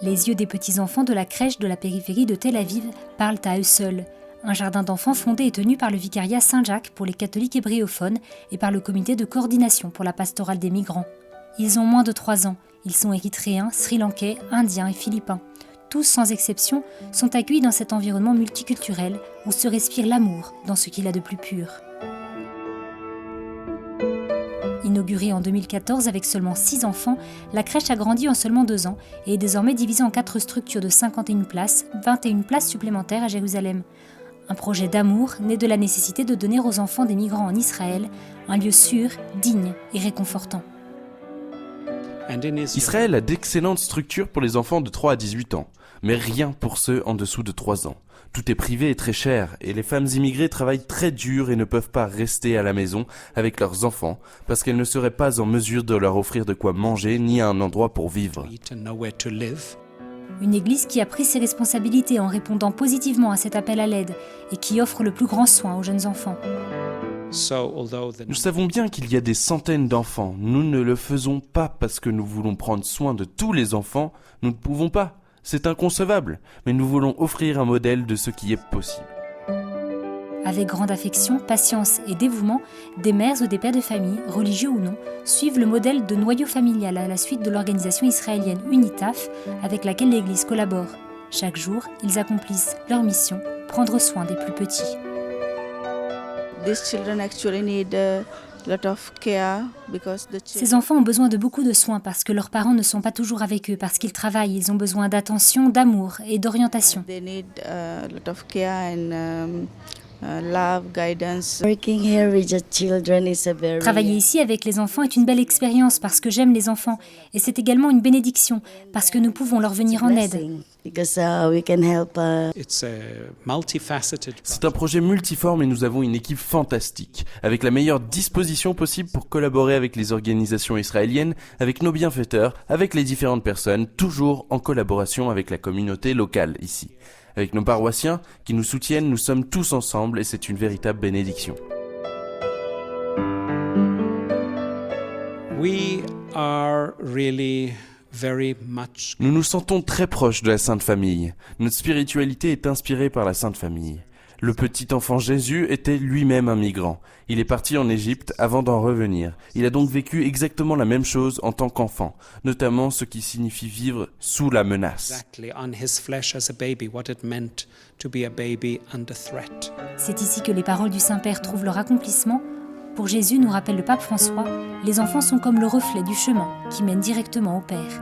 Les yeux des petits-enfants de la crèche de la périphérie de Tel Aviv parlent à eux seuls. Un jardin d'enfants fondé et tenu par le vicariat Saint-Jacques pour les catholiques hébréophones et par le comité de coordination pour la pastorale des migrants. Ils ont moins de 3 ans. Ils sont érythréens, sri-lankais, indiens et philippins. Tous, sans exception, sont accueillis dans cet environnement multiculturel où se respire l'amour dans ce qu'il a de plus pur. Inaugurée en 2014 avec seulement 6 enfants, la crèche a grandi en seulement 2 ans et est désormais divisée en 4 structures de 51 places, 21 places supplémentaires à Jérusalem. Un projet d'amour né de la nécessité de donner aux enfants des migrants en Israël un lieu sûr, digne et réconfortant. Israël a d'excellentes structures pour les enfants de 3 à 18 ans, mais rien pour ceux en dessous de 3 ans. Tout est privé et très cher, et les femmes immigrées travaillent très dur et ne peuvent pas rester à la maison avec leurs enfants, parce qu'elles ne seraient pas en mesure de leur offrir de quoi manger ni un endroit pour vivre. Une église qui a pris ses responsabilités en répondant positivement à cet appel à l'aide et qui offre le plus grand soin aux jeunes enfants. Nous savons bien qu'il y a des centaines d'enfants. Nous ne le faisons pas parce que nous voulons prendre soin de tous les enfants. Nous ne pouvons pas. C'est inconcevable. Mais nous voulons offrir un modèle de ce qui est possible. Avec grande affection, patience et dévouement, des mères ou des pères de famille, religieux ou non, suivent le modèle de noyau familial à la suite de l'organisation israélienne UNITAF avec laquelle l'Église collabore. Chaque jour, ils accomplissent leur mission, prendre soin des plus petits. Ces enfants ont besoin de beaucoup de soins parce que leurs parents ne sont pas toujours avec eux, parce qu'ils travaillent, ils ont besoin d'attention, d'amour et d'orientation. Travailler ici avec les enfants est une belle expérience parce que j'aime les enfants et c'est également une bénédiction parce que nous pouvons leur venir en aide. C'est un projet multiforme et nous avons une équipe fantastique, avec la meilleure disposition possible pour collaborer avec les organisations israéliennes, avec nos bienfaiteurs, avec les différentes personnes, toujours en collaboration avec la communauté locale ici. Avec nos paroissiens qui nous soutiennent, nous sommes tous ensemble et c'est une véritable bénédiction. Nous nous sentons très proches de la Sainte Famille. Notre spiritualité est inspirée par la Sainte Famille. Le petit enfant Jésus était lui-même un migrant. Il est parti en Égypte avant d'en revenir. Il a donc vécu exactement la même chose en tant qu'enfant, notamment ce qui signifie vivre sous la menace. C'est ici que les paroles du Saint-Père trouvent leur accomplissement. Pour Jésus, nous rappelle le pape François, les enfants sont comme le reflet du chemin qui mène directement au Père.